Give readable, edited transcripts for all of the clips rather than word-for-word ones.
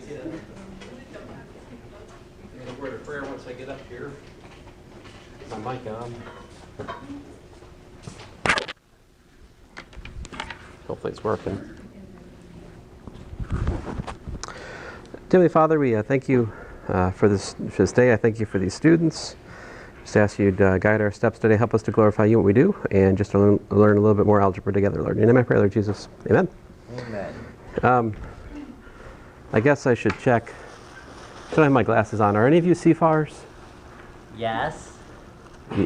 A word of prayer once I get up here. My mic on. Hopefully it's working. Heavenly Father, we thank you for this day. I thank you for these students. Just ask you to guide our steps today. Help us to glorify you in what we do, and just to learn a little bit more algebra together, Lord. In your name I pray, Lord Jesus. Amen. Amen. I guess I should check. I don't have my glasses on. Are any of you CFARs? Yes. I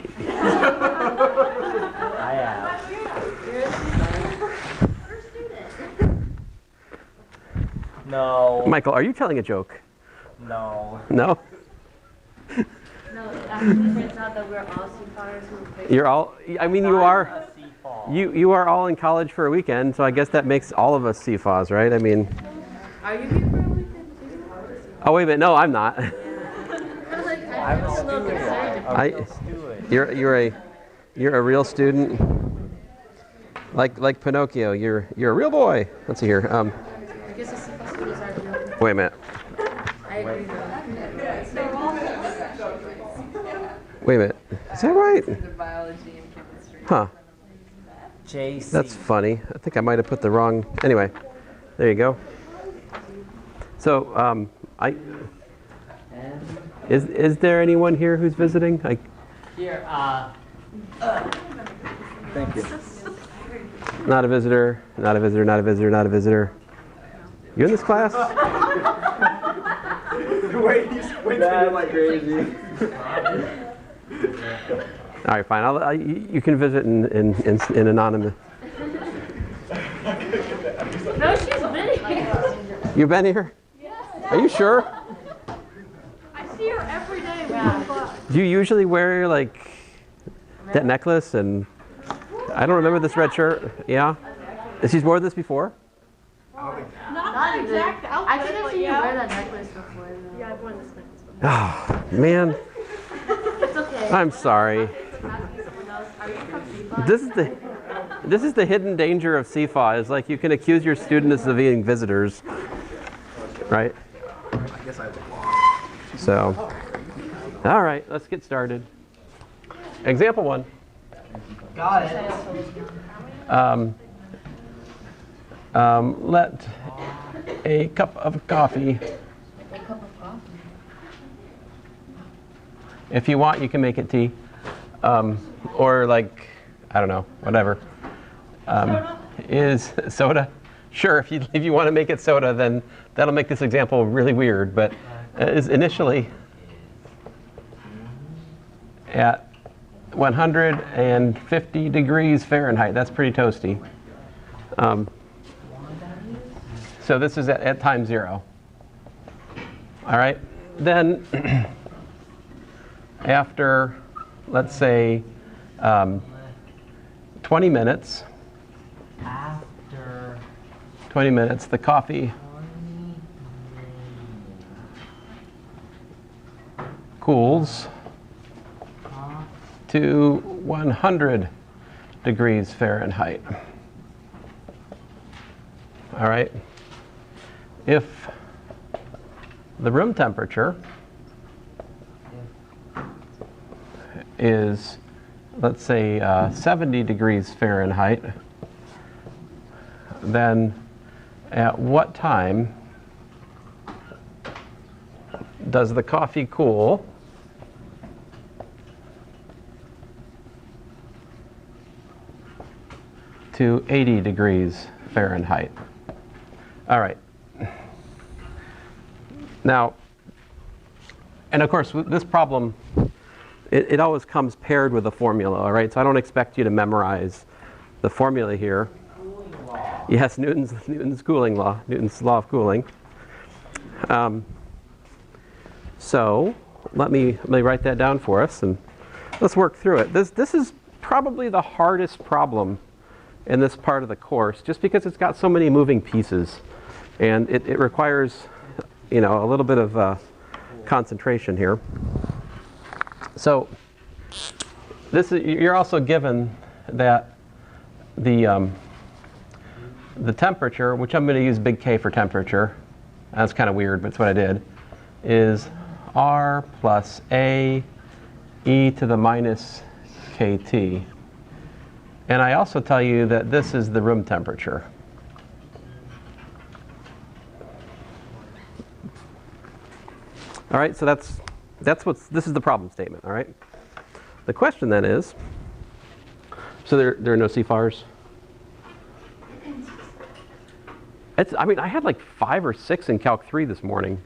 am. No. Michael, are you telling a joke? No. No? No, it actually turns out that we're all CFARs who pick. You're all, I mean, you are. A C-fall. You are all in college for a weekend, so I guess that makes all of us CFAs, right? I mean. Are you here for a weekend too? Oh wait a minute, no, I'm not. I'm I'm a a little student. concerned. A real student. You're a real student. Like Pinocchio, you're a real boy. Let's see here. I guess the CFA students are real. Wait a minute. I agree though. Wait a minute. Is that right? The biology and chemistry. Huh. JC. That's funny. I think I might have put the wrong. Anyway, there you go. So, is there anyone here who's visiting? Here, Thank you. Not a visitor. Not a visitor. Not a visitor. Not a visitor. You in this class? The way he's squinting like crazy. All right, fine. You can visit in anonymous. No, she's been here. You've been here? Are you sure? I see her every day. Yeah. Do you usually wear like that necklace? And I don't remember this red shirt. Yeah. She's worn this before? Not exact outfit. I think I've seen you wear that necklace before. Though. Yeah, I've worn this necklace before. Oh, man. It's okay. I'm sorry. Are you from CFA? This is the hidden danger of CFA, is like you can accuse your students of being visitors, right? I guess I was lost. So, all right, let's get started. Example 1. got it. Let a cup of coffee. A cup of coffee. If you want, you can make it tea, or like, I don't know, whatever. Is soda? Sure, if you want to make it soda, then that'll make this example really weird. But is initially at 150 degrees Fahrenheit. That's pretty toasty. So this is at time 0. All right. Then after, let's say, 20 minutes. After 20 minutes, the coffee cools to 100 degrees Fahrenheit. All right. If the room temperature is, let's say, 70 degrees Fahrenheit, then at what time does the coffee cool to 80 degrees Fahrenheit? All right. Now, and of course, this problem, it always comes paired with a formula, all right? So I don't expect you to memorize the formula here. Yes, Newton's cooling law, Newton's law of cooling. So let me write that down for us, and let's work through it. This is probably the hardest problem in this part of the course, just because it's got so many moving pieces, and it requires, a little bit of concentration here. So you're also given that the temperature, which I'm going to use big K for temperature, that's kind of weird, but it's what I did, is R plus A e to the minus KT. And I also tell you that this is the room temperature. All right, so this is the problem statement, all right? The question then is, so there are no CFARs? I mean, I had like 5 or 6 in Calc 3 this morning.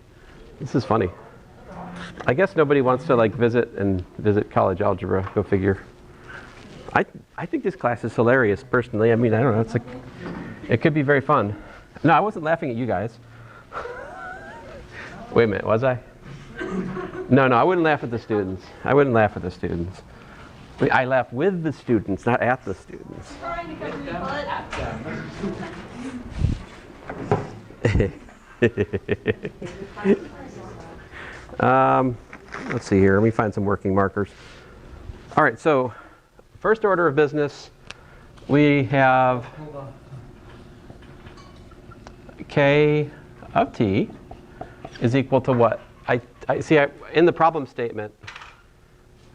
This is funny. I guess nobody wants to like visit college algebra, go figure. I think this class is hilarious personally. I mean, I don't know, it could be very fun. No, I wasn't laughing at you guys. Wait a minute, was I? No, I wouldn't laugh at the students. I wouldn't laugh at the students. I laugh with the students, not at the students. Let's see here. Let me find some working markers. All right, so first order of business, we have K of t is equal to what? I see in the problem statement,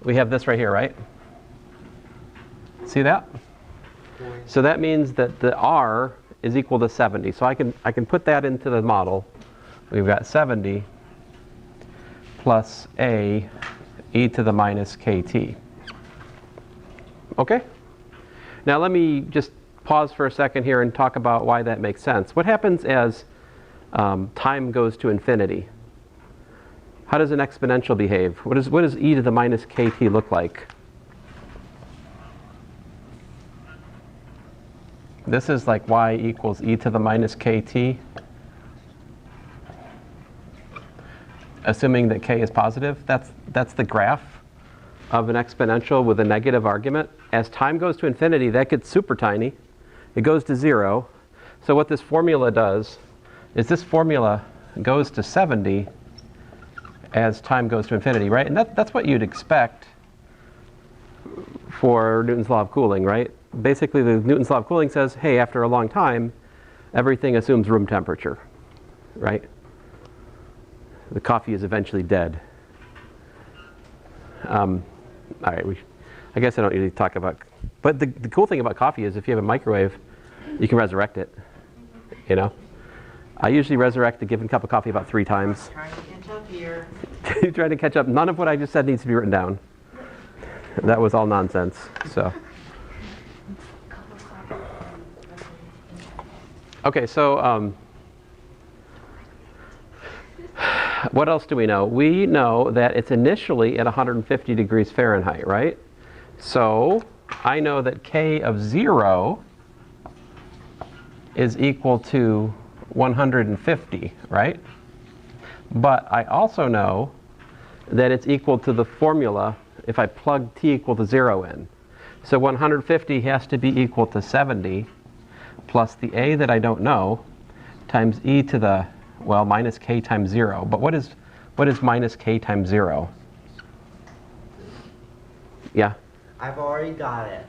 we have this right here, right? See that? So that means that the R is equal to 70. So I can put that into the model. We've got 70 plus A e to the minus KT. Okay? Now let me just pause for a second here and talk about why that makes sense. What happens as time goes to infinity? How does an exponential behave? What does e to the minus KT look like? This is like y equals e to the minus KT. Assuming that k is positive, that's the graph of an exponential with a negative argument. As time goes to infinity, that gets super tiny. It goes to 0. So what this formula does is this formula goes to 70 as time goes to infinity, right? And that's what you'd expect for Newton's law of cooling, right? Basically, the Newton's law of cooling says, hey, after a long time, everything assumes room temperature, right? The coffee is eventually dead. All right, I guess I don't usually talk about, but the cool thing about coffee is if you have a microwave, you can resurrect it, you know? I usually resurrect a given cup of coffee about 3 times. Trying to catch up here. Trying to catch up. None of what I just said needs to be written down. That was all nonsense, so. Okay, so what else do we know? We know that it's initially at 150 degrees Fahrenheit, right? So I know that K of 0 is equal to 150, right? But I also know that it's equal to the formula if I plug t equal to 0 in. So 150 has to be equal to 70 plus the a that I don't know times e to the, well, minus k times 0. But what is minus k times 0? Yeah? I've already got it.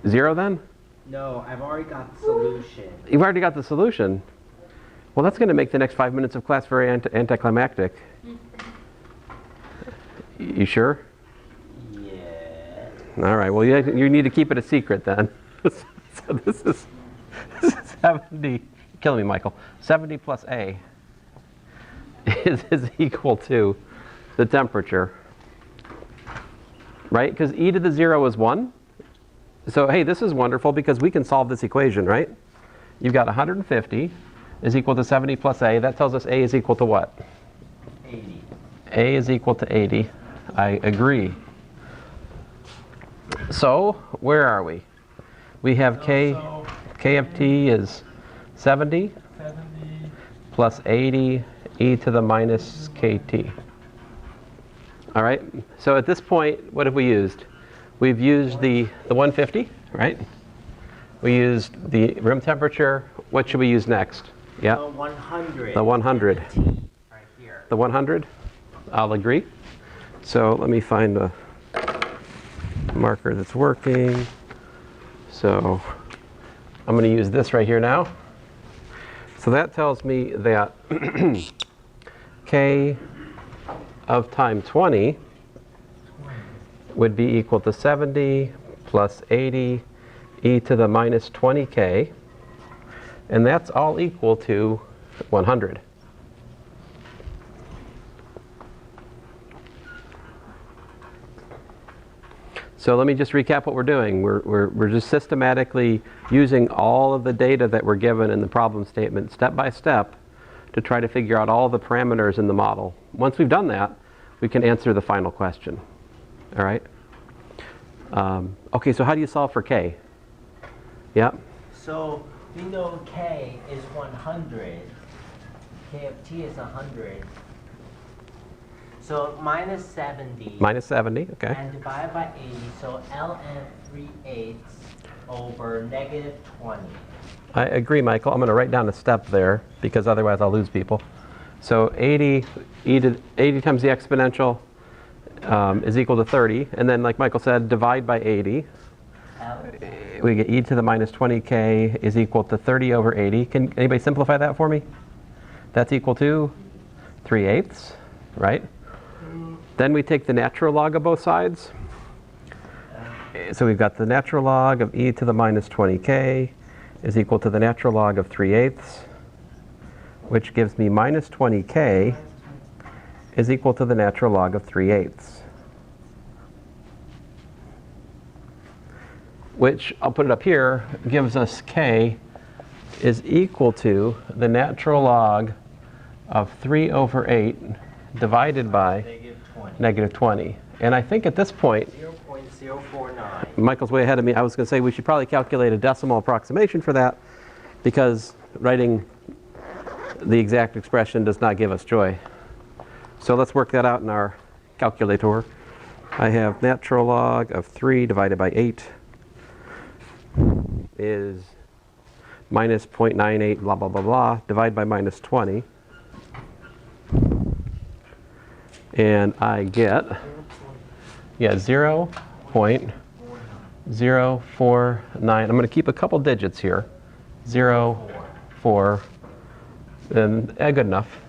0 then? No, I've already got the solution. You've already got the solution. Well, that's going to make the next 5 minutes of class very anticlimactic. You sure? Yeah. All right. Well, you need to keep it a secret then. So this is 70. Killing me, Michael. 70 plus A is equal to the temperature, right? Because e to the 0 is 1. So hey, this is wonderful because we can solve this equation, right? You've got 150 is equal to 70 plus A. That tells us A is equal to what? 80. A is equal to 80. I agree. So where are we? We have K of t is 70 plus 80 e to the minus kt. All right, so at this point, what have we used? We've used the 150, right? We used the room temperature. What should we use next? Yeah. The 100. The 100. Right here. The 100? I'll agree. So let me find a marker that's working. So I'm going to use this right here now. So that tells me that k of time 20 would be equal to 70 plus 80 e to the minus 20k. And that's all equal to 100. So let me just recap what we're doing. We're just systematically using all of the data that we're given in the problem statement step by step to try to figure out all the parameters in the model. Once we've done that, we can answer the final question. All right? Okay, so how do you solve for k? Yep. So we know k is 100. K of t is 100. So minus 70. Minus 70, okay. And divide by 80. So ln 3/8 over negative 20. I agree, Michael. I'm going to write down a step there because otherwise I'll lose people. So 80 times the exponential is equal to 30. And then, like Michael said, divide by 80. We get e to the minus 20k is equal to 30 over 80. Can anybody simplify that for me? That's equal to 3/8, right? Then we take the natural log of both sides. So we've got the natural log of e to the minus 20k is equal to the natural log of 3/8, which gives me minus 20k is equal to the natural log of 3/8. Which, I'll put it up here, gives us k is equal to the natural log of 3 over 8 divided by negative 20. And I think at this point, 0.049. Michael's way ahead of me. I was going to say we should probably calculate a decimal approximation for that because writing the exact expression does not give us joy. So let's work that out in our calculator. I have natural log of 3 divided by 8 is minus 0.98 blah blah blah blah, divide by minus 20. And I get, 0.049. I'm going to keep a couple digits here. 0.4, and good enough.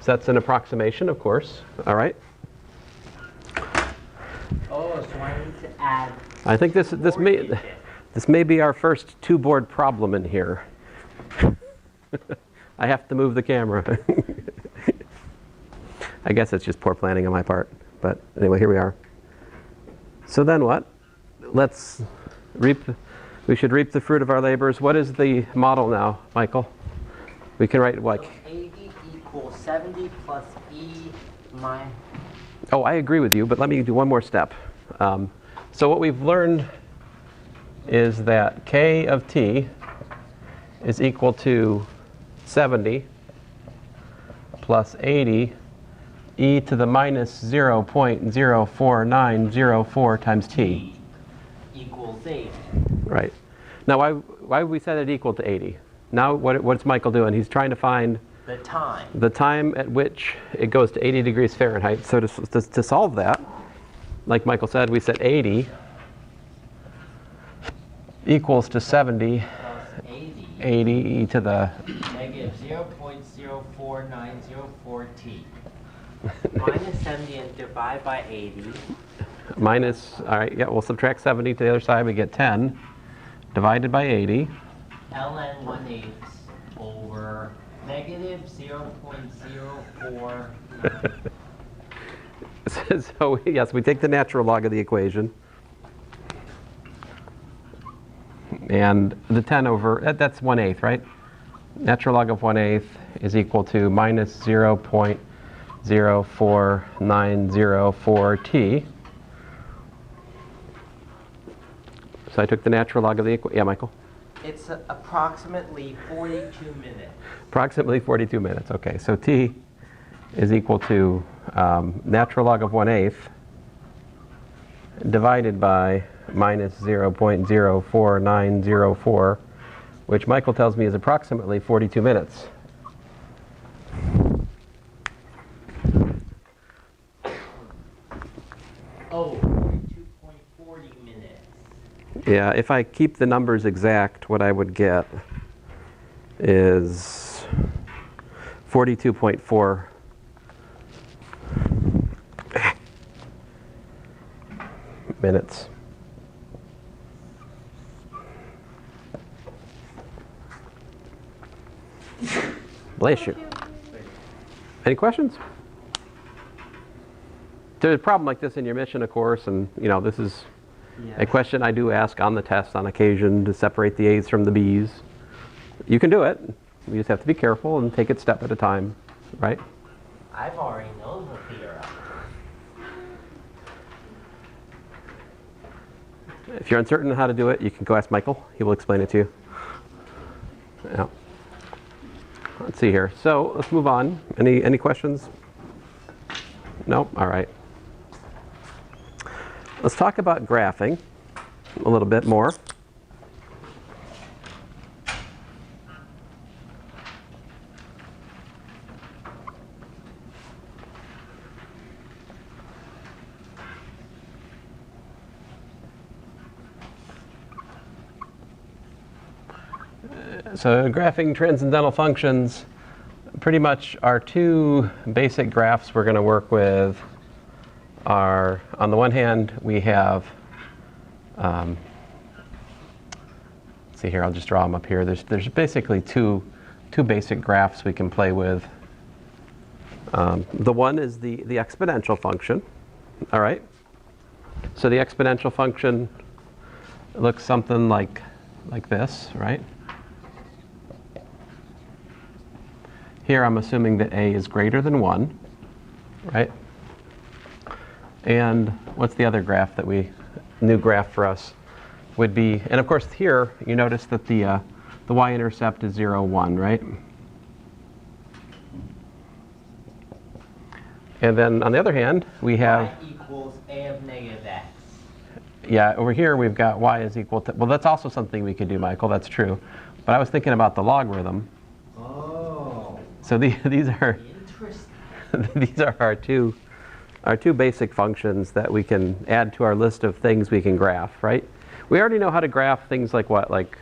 So that's an approximation, of course. All right. Oh, so I need to add. I think this may be our first two-board problem in here. I have to move the camera. I guess it's just poor planning on my part. But anyway, here we are. So then what? Let's we should reap the fruit of our labors. What is the model now, Michael? We can write what? So 80 equals 70 plus e minus. Oh, I agree with you, but let me do one more step. So what we've learned is that k of t is equal to 70 plus 80 e to the minus 0.04904 times t. Equals 80. Right. Now, why would we set it equal to 80? Now, what's Michael doing? He's trying to find The time. the time at which it goes to 80 degrees Fahrenheit. So to solve that, like Michael said, we set 80 equals to 70, Plus 80. 80 e to the Negative 0.04904 t. Minus 70 and divide by 80. minus, all right, yeah, we'll subtract 70 to the other side, we get 10, divided by 80. ln 1/8 over negative 0.04. So yes, we take the natural log of the equation. And the 10 over, that's 1/8, right? Natural log of 1/8 is equal to minus 0.04904 t. So I took the natural log of the equation. Yeah, Michael? It's approximately 42 minutes. Approximately 42 minutes. Okay, so t is equal to natural log of 1/8 divided by minus 0.04904, which Michael tells me is approximately 42 minutes. Oh, 42.40 minutes. Yeah, if I keep the numbers exact, what I would get is 42.4 minutes. Bless you. Any questions? There's a problem like this in your mission, of course, and this is a question I do ask on the test on occasion to separate the A's from the B's. You can do it. You just have to be careful and take it step at a time, right? I've already known the theorem. If you're uncertain how to do it, you can go ask Michael. He will explain it to you. Yeah. Let's see here. So let's move on. Any questions? No? All right. Let's talk about graphing a little bit more. So graphing transcendental functions, pretty much our two basic graphs we're going to work with are, on the one hand, we have, let's see here, I'll just draw them up here. There's basically two basic graphs we can play with. The one is the exponential function, all right? So the exponential function looks something like this, right? Here I'm assuming that a is greater than 1, right? And what's the other graph that new graph for us would be, and of course here you notice that the y-intercept is 0, 1, right? And then on the other hand, we have Y equals a of negative x. Yeah, over here we've got y is equal to, well, that's also something we could do, Michael, that's true. But I was thinking about the logarithm. Oh. So these are Interesting. these are our two basic functions that we can add to our list of things we can graph, right? We already know how to graph things like what? Like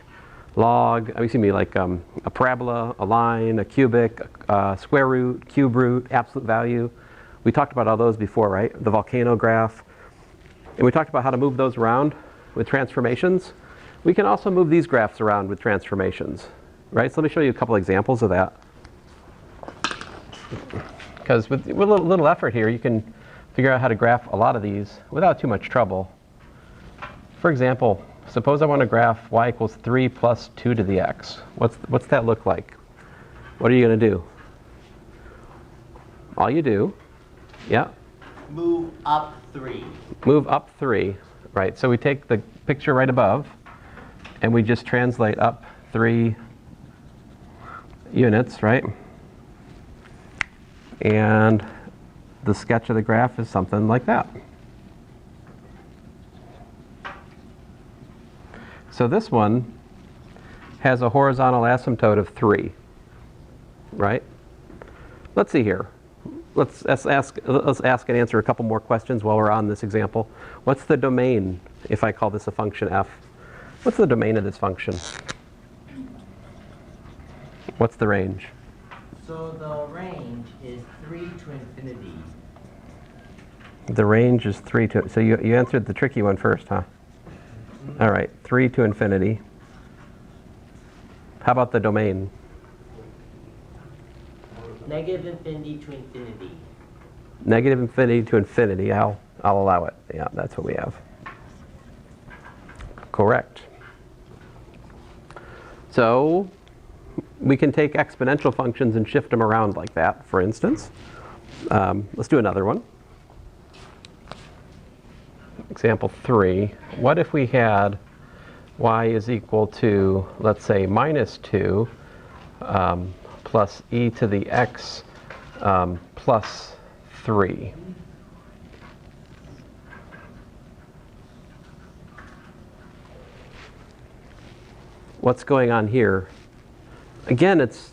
like a parabola, a line, a cubic, a square root, cube root, absolute value. We talked about all those before, right? The volcano graph. And we talked about how to move those around with transformations. We can also move these graphs around with transformations, right? So let me show you a couple examples of that. Because with a little effort here, you can figure out how to graph a lot of these without too much trouble. For example, suppose I want to graph y equals 3 plus 2 to the x. What's that look like? What are you going to do? All you do, yeah. Move up 3. Move up 3, right? So we take the picture right above, and we just translate up 3 units, right? And the sketch of the graph is something like that. So this one has a horizontal asymptote of 3, right? Let's see here. Let's ask and answer a couple more questions while we're on this example. What's the domain if I call this a function f? What's the domain of this function? What's the range? So the range is 3 to infinity. The range is 3 to, so you answered the tricky one first, huh? All right, 3 to infinity. How about the domain? Negative infinity to infinity. Negative infinity to infinity. I'll allow it. Yeah, that's what we have. Correct. So we can take exponential functions and shift them around like that, for instance. Let's do another one. Example 3. What if we had y is equal to, let's say, minus 2 plus e to the x plus 3? What's going on here? Again, it's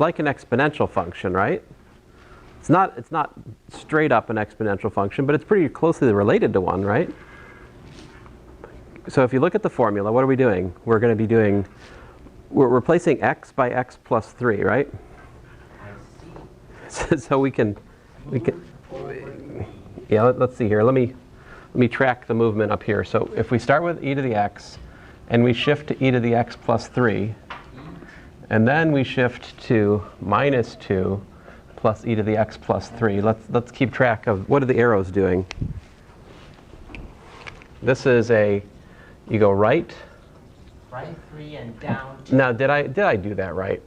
like an exponential function, right? It's not straight up an exponential function, but it's pretty closely related to one, right? So if you look at the formula, what are we doing? We're going to be we're replacing x by x plus 3, right? I see. So we can, yeah, let's see here. Let me track the movement up here. So if we start with e to the x, and we shift to e to the x plus 3, and then we shift to minus 2 plus e to the x plus 3. Let's keep track of what are the arrows doing. This is you go right. Right 3 and down 2. Now, did I do that right?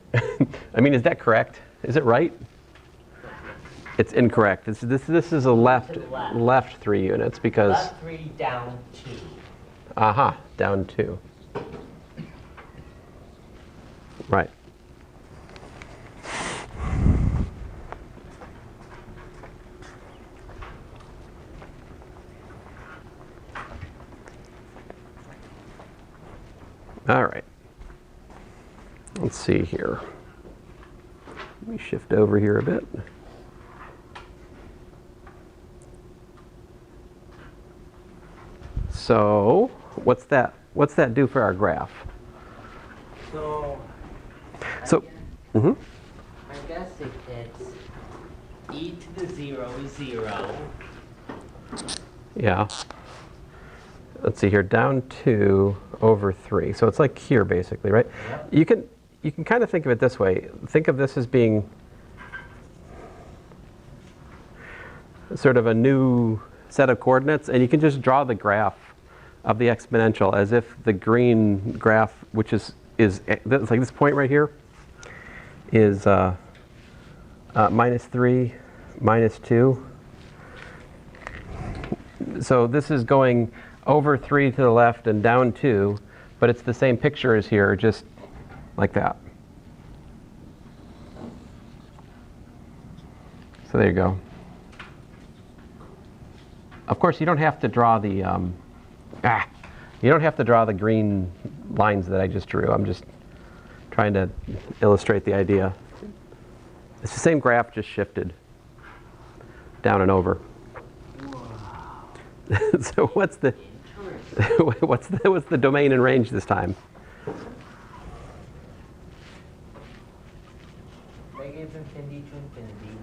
I mean, is that correct? Is it right? It's incorrect. This is a left 3 units because Left 3, down 2. aha, down 2. Right. All right. Let's see here. Let me shift over here a bit. So, what's that do for our graph? So, Mhm. I guess it's e to the 0 is 0. Yeah. Let's see here, down 2 over 3. So it's like here basically, right? Yep. You can kind of think of it this way. Think of this as being sort of a new set of coordinates, and you can just draw the graph of the exponential as if the green graph, which is it's like this point right here, is minus 3, minus 2. So this is going over 3 to the left and down 2, but it's the same picture as here, just like that. So there you go. Of course, you don't have to draw the you don't have to draw the green lines that I just drew. I'm just trying to illustrate the idea. It's the same graph, just shifted down and over. So what's the domain and range this time? Negative infinity to infinity.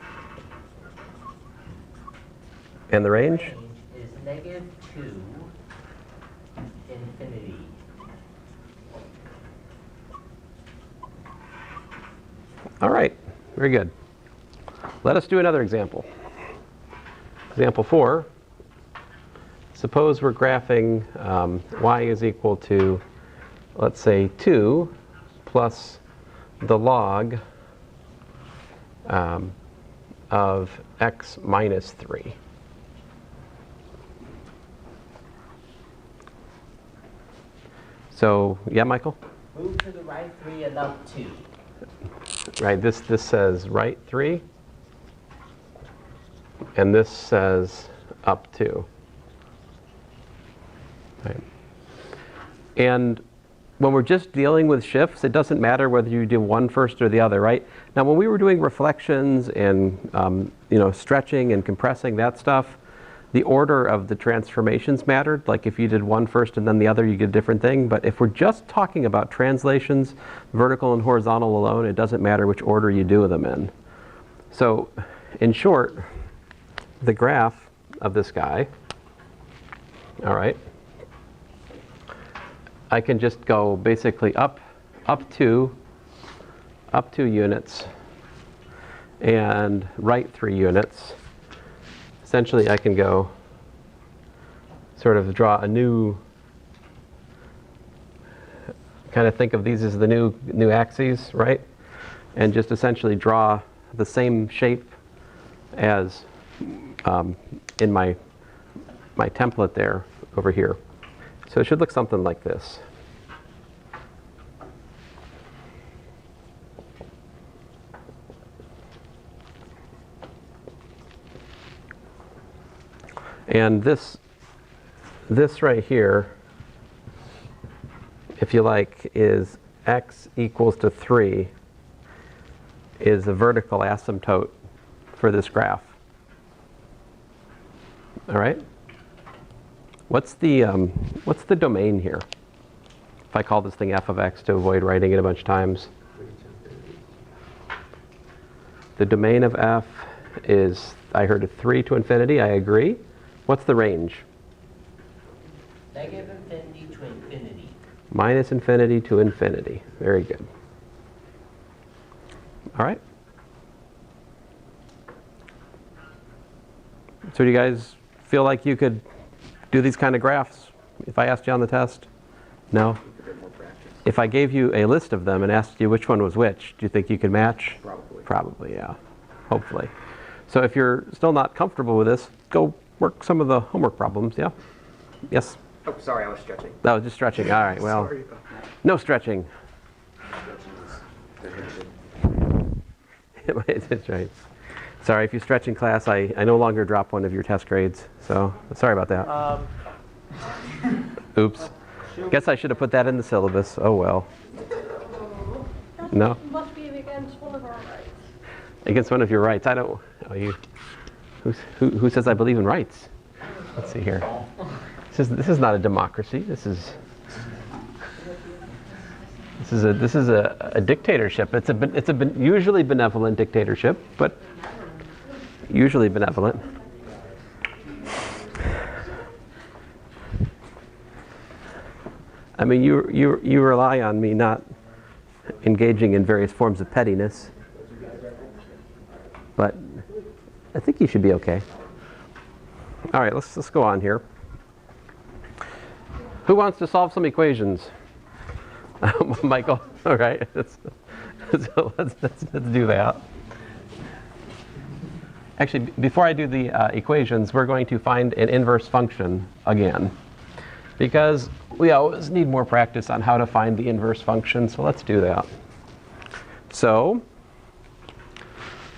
And the range? Range is negative 2 infinity. All right, very good. Let us do another example. Example 4. Suppose we're graphing y is equal to, let's say, 2 plus the log of x minus 3. So, yeah, Michael? Move to the right 3 and up 2. Right, this says right 3, and this says up 2. Right. And when we're just dealing with shifts, it doesn't matter whether you do one first or the other, right? Now, when we were doing reflections and stretching and compressing that stuff, the order of the transformations mattered. Like if you did one first and then the other, you get a different thing. But if we're just talking about translations, vertical and horizontal alone, it doesn't matter which order you do them in. So, in short, the graph of this guy, all right, I can just go basically up 2 units and right 3 units. Essentially, I can go sort of draw a new, kind of think of these as the new axes, right? And just essentially draw the same shape as in my template there over here. So it should look something like this. And this right here, if you like, is x equals to 3 is a vertical asymptote for this graph. All right? What's the domain here? If I call this thing f of x to avoid writing it a bunch of times. The domain of f is, I heard, a 3 to infinity. I agree. What's the range? Negative infinity to infinity. Minus infinity to infinity. Very good. All right. So do you guys feel like you could do these kind of graphs if I asked you on the test? No? If I gave you a list of them and asked you which one was which, do you think you could match? Probably. Probably, yeah. Hopefully. So if you're still not comfortable with this, go work some of the homework problems, yeah? Yes? Oh, sorry, I was stretching. That was just stretching. All right, well, Sorry about that. no stretching. That's right. Sorry, if you stretch in class, I no longer drop one of your test grades. So sorry about that. Oops. Guess I should have put that in the syllabus. Oh well. No? Must be against one of our rights. Against one of your rights. I don't. Oh, you. Who says I believe in rights? Let's see here. This is not a democracy. This is a dictatorship. It's a usually benevolent dictatorship, but usually benevolent. I mean, you rely on me not engaging in various forms of pettiness, but I think you should be okay. All right, let's go on here. Who wants to solve some equations? Michael. All right, so let's do that. Actually, before I do the equations, we're going to find an inverse function again, because we always need more practice on how to find the inverse function, so let's do that. So,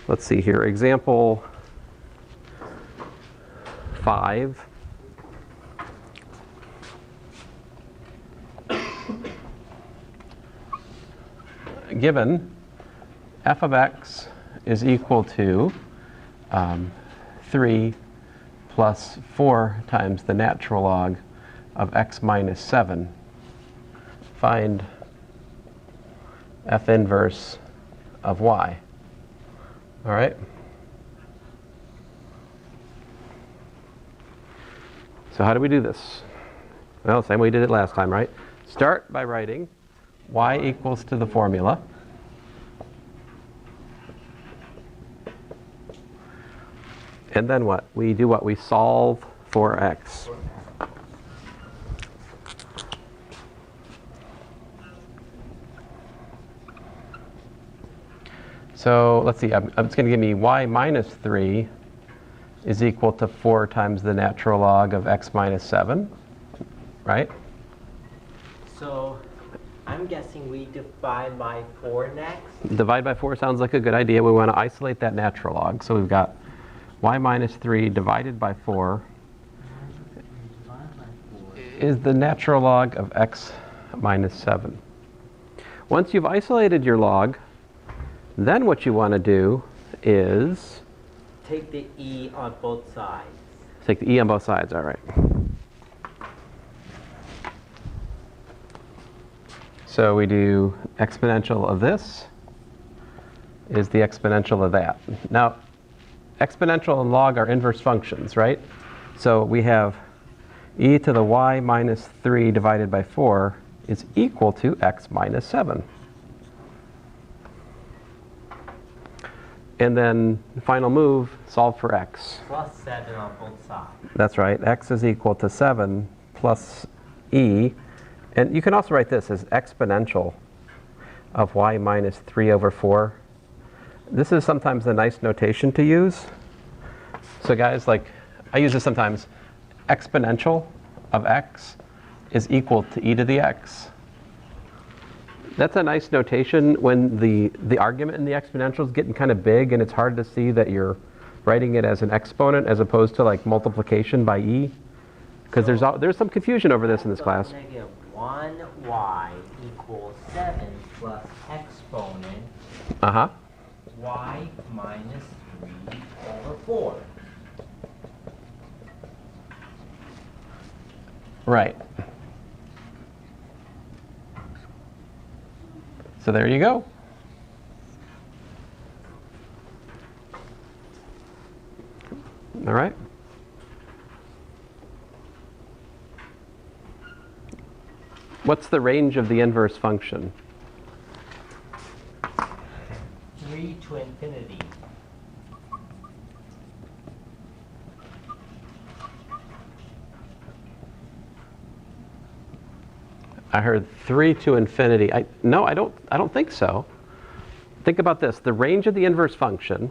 let's see here, example 5. Given f of x is equal to 3 plus 4 times the natural log of x minus 7. Find f inverse of y. All right? So how do we do this? Well, same way we did it last time, right? Start by writing y equals to the formula. And then what? We do what? We solve for x. So let's see, it's going to give me y minus 3 is equal to 4 times the natural log of x minus 7, right? So I'm guessing we divide by 4 next. Divide by 4 sounds like a good idea. We want to isolate that natural log. So we've got y minus 3 divided by 4 is the natural log of x minus 7. Once you've isolated your log, then what you want to do is take the e on both sides. take the e on both sides, all right. So we do exponential of this is the exponential of that. Now, exponential and log are inverse functions, right? So we have e to the y minus 3 divided by 4 is equal to x minus 7. And then the final move, solve for x. Plus 7 on both sides. That's right. X is equal to 7 plus e. And you can also write this as exponential of y minus 3 over 4. This is sometimes a nice notation to use. So guys, like, I use this sometimes. Exponential of x is equal to e to the x. That's a nice notation when the argument in the exponential is getting kind of big and it's hard to see that you're writing it as an exponent as opposed to like multiplication by e. Because there's some confusion over this in this class. Negative 1y equals 7 plus exponent y minus 3 over 4. Right. So there you go. All right? What's the range of the inverse function? 3 to infinity. I heard 3 to infinity. No, I don't think so. Think about this. The range of the inverse function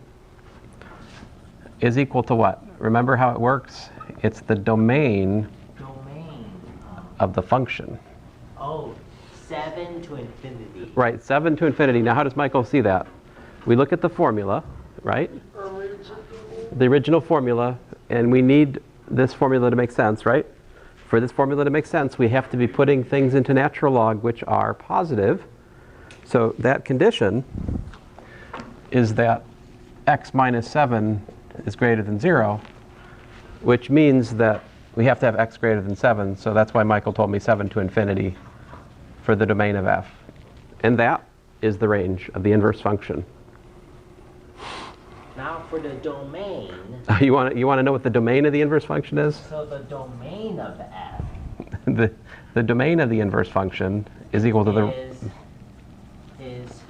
is equal to what? Remember how it works? It's the domain of the function. Oh, 7 to infinity. Right, 7 to infinity. Now how does Michael see that? We look at the formula, right? The original formula, and we need this formula to make sense, right? For this formula to make sense, we have to be putting things into natural log which are positive. So that condition is that x minus 7 is greater than 0, which means that we have to have x greater than 7. So that's why Michael told me 7 to infinity for the domain of f. And that is the range of the inverse function. Now for the domain. You want to know what the domain of the inverse function is? So the domain of f The domain of the inverse function is equal to the... is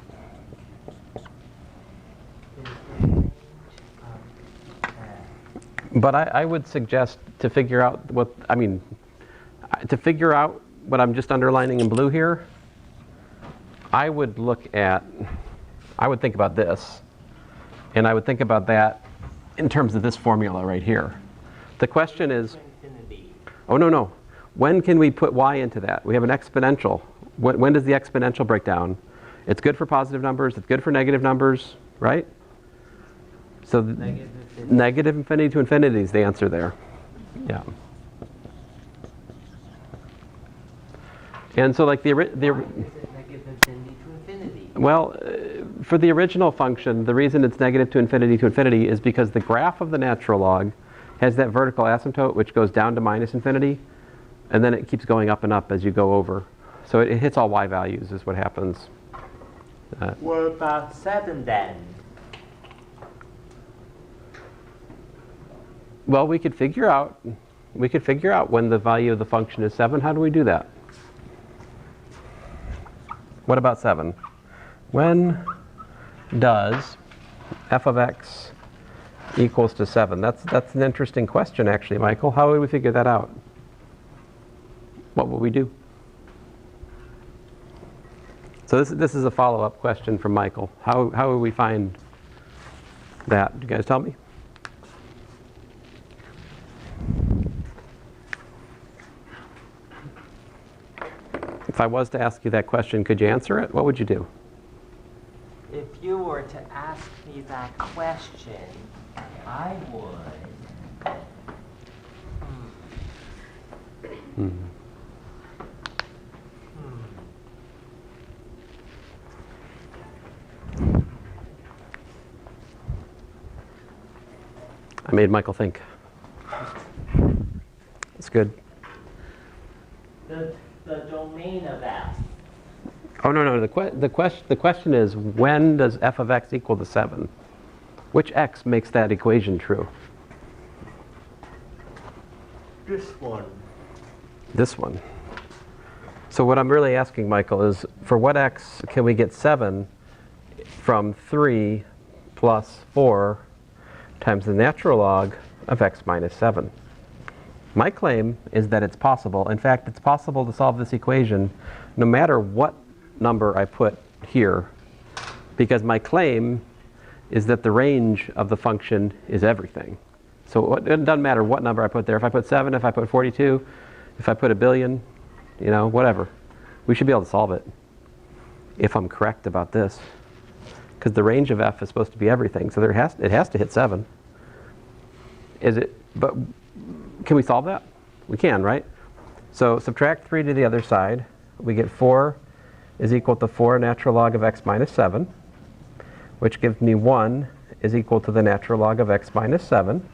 But I would suggest to figure out what, to figure out what I'm just underlining in blue here, I would think about this, and I would think about that in terms of this formula right here. The question is, oh no, when can we put y into that? We have an exponential. When does the exponential break down? It's good for positive numbers, it's good for negative numbers, right? So negative infinity to infinity is the answer there. Yeah. And so like why is it negative infinity to infinity? Well, for the original function, the reason it's negative to infinity is because the graph of the natural log has that vertical asymptote which goes down to minus infinity, and then it keeps going up and up as you go over. So it hits all y values is what happens. What about 7 then? Well, we could figure out when the value of the function is 7. How do we do that? What about 7? When does f of x equals to 7? That's an interesting question, actually, Michael. How would we figure that out? What would we do? So this is a follow-up question from Michael. How would we find that? Do you guys tell me? If I was to ask you that question, could you answer it? What would you do? If you were to ask me that question, I would. I made Michael think. That's good. The domain of f. Oh, no. The question is, when does f of x equal to 7? Which x makes that equation true? This one. This one. So what I'm really asking, Michael, is for what x can we get 7 from 3 plus 4 times the natural log of x minus 7? My claim is that it's possible. In fact, it's possible to solve this equation no matter what number I put here, because my claim is that the range of the function is everything. So it doesn't matter what number I put there. If I put 7, if I put 42, if I put a billion, whatever. We should be able to solve it if I'm correct about this, because the range of f is supposed to be everything. So it has to hit 7. But can we solve that? We can, right? So subtract 3 to the other side. We get 4 is equal to 4 natural log of x minus 7, which gives me 1 is equal to the natural log of x minus 7.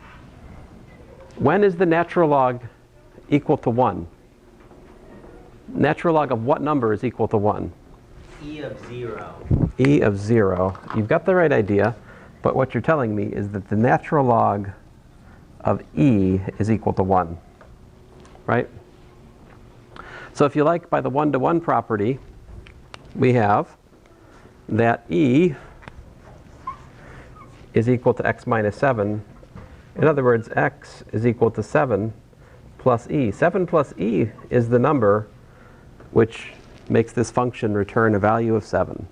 When is the natural log equal to 1? Natural log of what number is equal to 1? E of 0. E of 0. You've got the right idea, but what you're telling me is that the natural log of e is equal to 1, right? So if you like, by the one-to-one property, we have that e is equal to x minus 7. In other words, x is equal to 7 plus e. 7 plus e is the number which makes this function return a value of 7.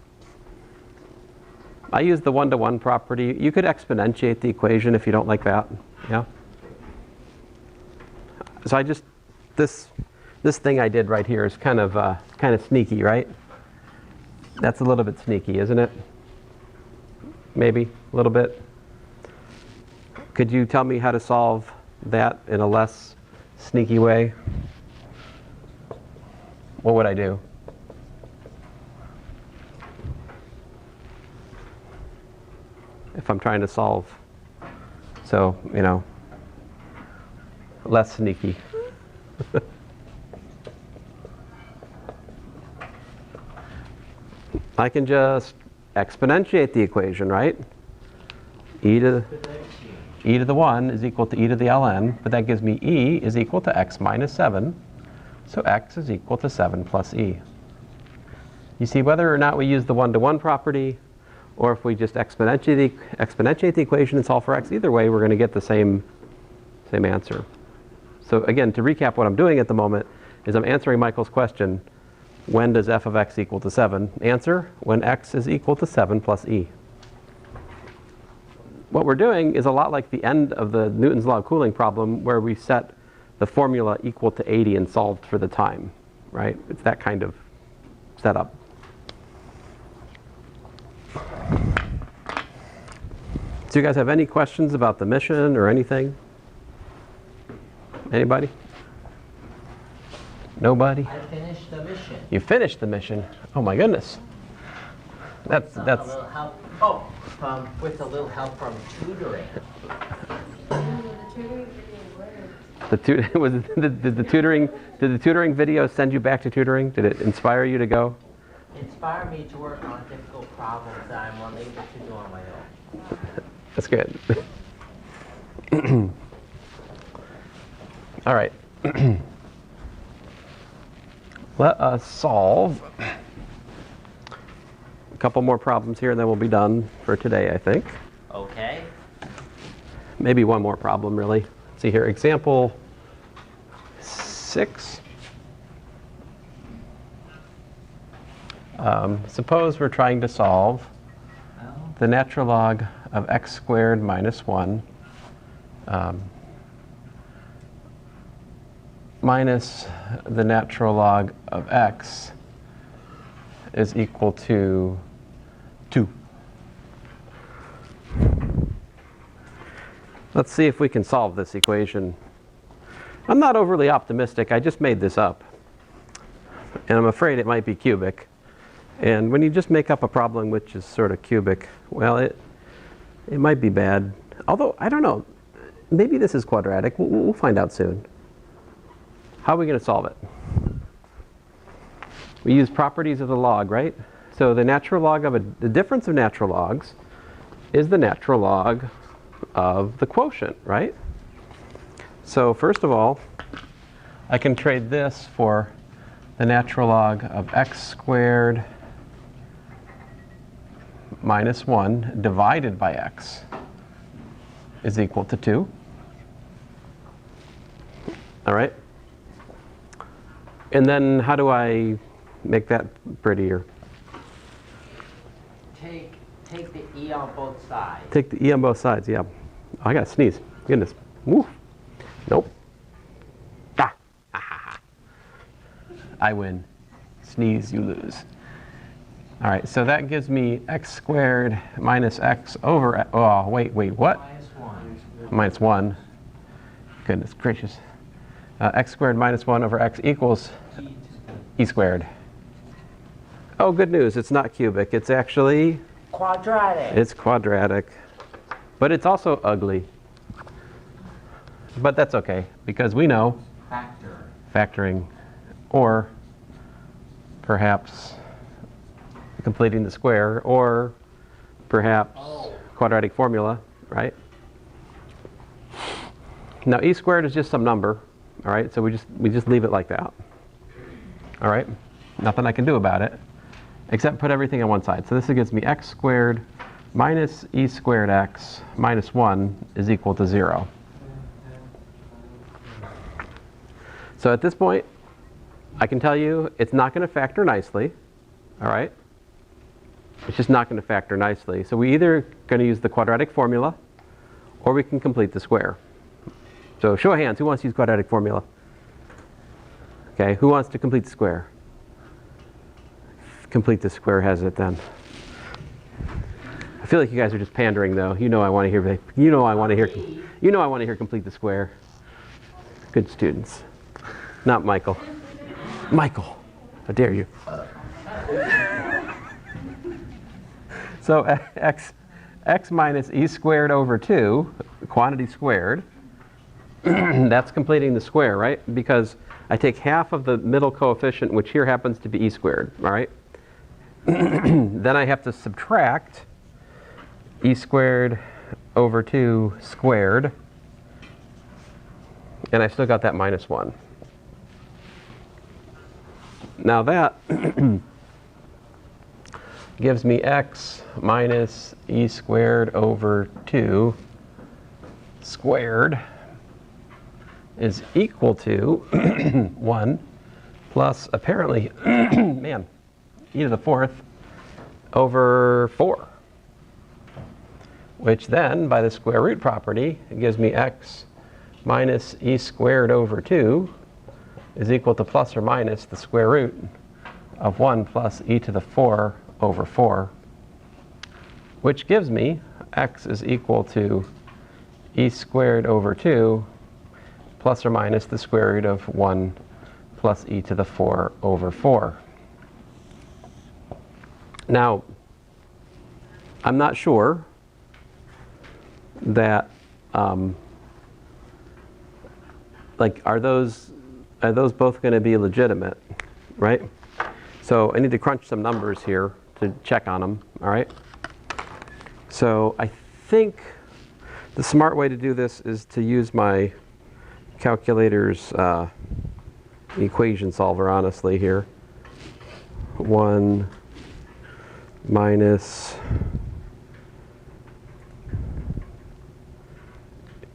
I use the one-to-one property. You could exponentiate the equation if you don't like that. Yeah. So I just, this thing I did right here is kind of sneaky, right? That's a little bit sneaky, isn't it? Maybe a little bit. Could you tell me how to solve that in a less sneaky way? What would I do? If I'm trying to solve, so, you know, less sneaky. I can just exponentiate the equation, right? E to the 1 is equal to e to the ln, but that gives me e is equal to x minus 7. So x is equal to 7 plus e. You see, whether or not we use the one-to-one property, or if we just exponentiate the equation and solve for x, either way, we're going to get the same answer. So again, to recap, what I'm doing at the moment is I'm answering Michael's question, when does f of x equal to 7? Answer, when x is equal to 7 plus e. What we're doing is a lot like the end of the Newton's law of cooling problem, where we set the formula equal to 80 and solved for the time, right? It's that kind of setup. Do you guys have any questions about the mission or anything? Anybody? Nobody? I finished the mission. You finished the mission? Oh my goodness. That's A little help. Oh, with a little help from tutoring. Did the tutoring video send you back to tutoring? Did it inspire you to go? Inspire me to work on difficult problems that I'm unable to do on my own. That's good. All right. Let us solve a couple more problems here, and then we'll be done for today, I think. Okay. Maybe one more problem, really. Let's see here. Example 6. Suppose we're trying to solve the natural log of x squared minus 1 minus the natural log of x is equal to 2. Let's see if we can solve this equation. I'm not overly optimistic. I just made this up. And I'm afraid it might be cubic. And when you just make up a problem which is sort of cubic, well, it might be bad. Although, I don't know. Maybe this is quadratic. We'll find out soon. How are we going to solve it? We use properties of the log, right? So the natural log of the difference of natural logs is the natural log of the quotient, right? So first of all, I can trade this for the natural log of x squared minus 1 divided by x is equal to 2. All right? And then how do I make that prettier? Take the e on both sides. Take the e on both sides, yeah. Oh, I gotta sneeze. Goodness. Woo. Nope. Ah. I win. Sneeze, you lose. All right, so that gives me x squared minus x over, oh, wait, what? Minus 1. Minus 1. Goodness gracious. X squared minus 1 over x equals e squared. Oh, good news. It's not cubic. It's actually... Quadratic. It's quadratic. But it's also ugly. But that's okay, because we know factoring, or perhaps completing the square, or perhaps quadratic formula, right? Now e squared is just some number, all right? So we just leave it like that. All right? Nothing I can do about it except put everything on one side. So this gives me x squared minus e squared x minus 1 is equal to 0. So at this point, I can tell you it's not going to factor nicely, all right? It's just not going to factor nicely. So we either going to use the quadratic formula or we can complete the square. So show of hands, who wants to use quadratic formula? Okay, who wants to complete the square? Complete the square has it then. I feel like you guys are just pandering though. You know I want to hear I want to hear complete the square. Good students. Not Michael. Michael, how dare you? So x minus e squared over 2, quantity squared, that's completing the square, right? Because I take half of the middle coefficient, which here happens to be e squared, all right? Then I have to subtract e squared over 2 squared, and I still got that minus 1. Now that gives me x minus e squared over 2 squared is equal to 1 plus apparently, man, e to the 4th over 4. Which then, by the square root property, gives me x minus e squared over 2 is equal to plus or minus the square root of 1 plus e to the 4 over 4, which gives me x is equal to e squared over 2 plus or minus the square root of 1 plus e to the 4 over 4. Now, I'm not sure that, are those both going to be legitimate, right? So I need to crunch some numbers here to check on them, all right? So I think the smart way to do this is to use my calculator's equation solver, honestly, here. 1 minus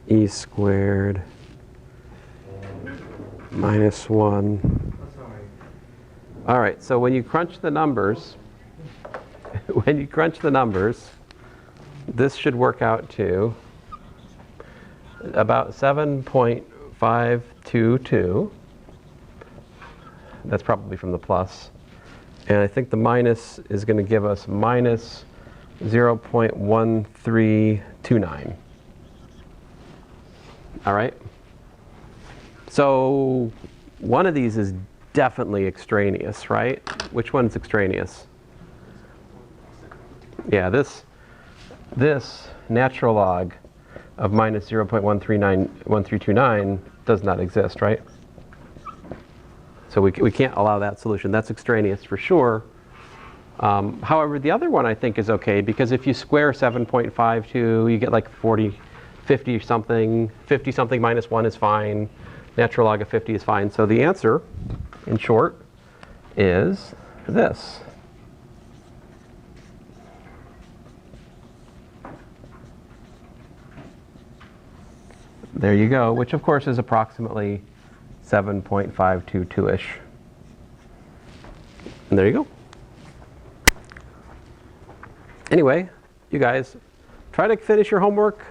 e squared minus 1. All right, so when you crunch the numbers, this should work out to about 7.522. That's probably from the plus. And I think the minus is going to give us minus 0.1329. All right? So one of these is definitely extraneous, right? Which one's extraneous? Yeah, this natural log of minus 0.1329 does not exist, right? So we can't allow that solution. That's extraneous for sure. However, the other one I think is okay, because if you square 7.52, you get like 50 something. 50 something minus 1 is fine. Natural log of 50 is fine. So the answer, in short, is this. There you go, which of course is approximately 7.522-ish. And there you go. Anyway, you guys, try to finish your homework.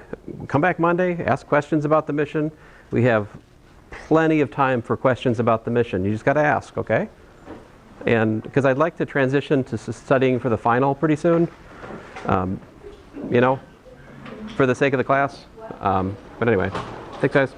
Come back Monday, ask questions about the mission. We have plenty of time for questions about the mission. You just got to ask, okay? And because I'd like to transition to studying for the final pretty soon, you know, for the sake of the class. But anyway, thanks guys.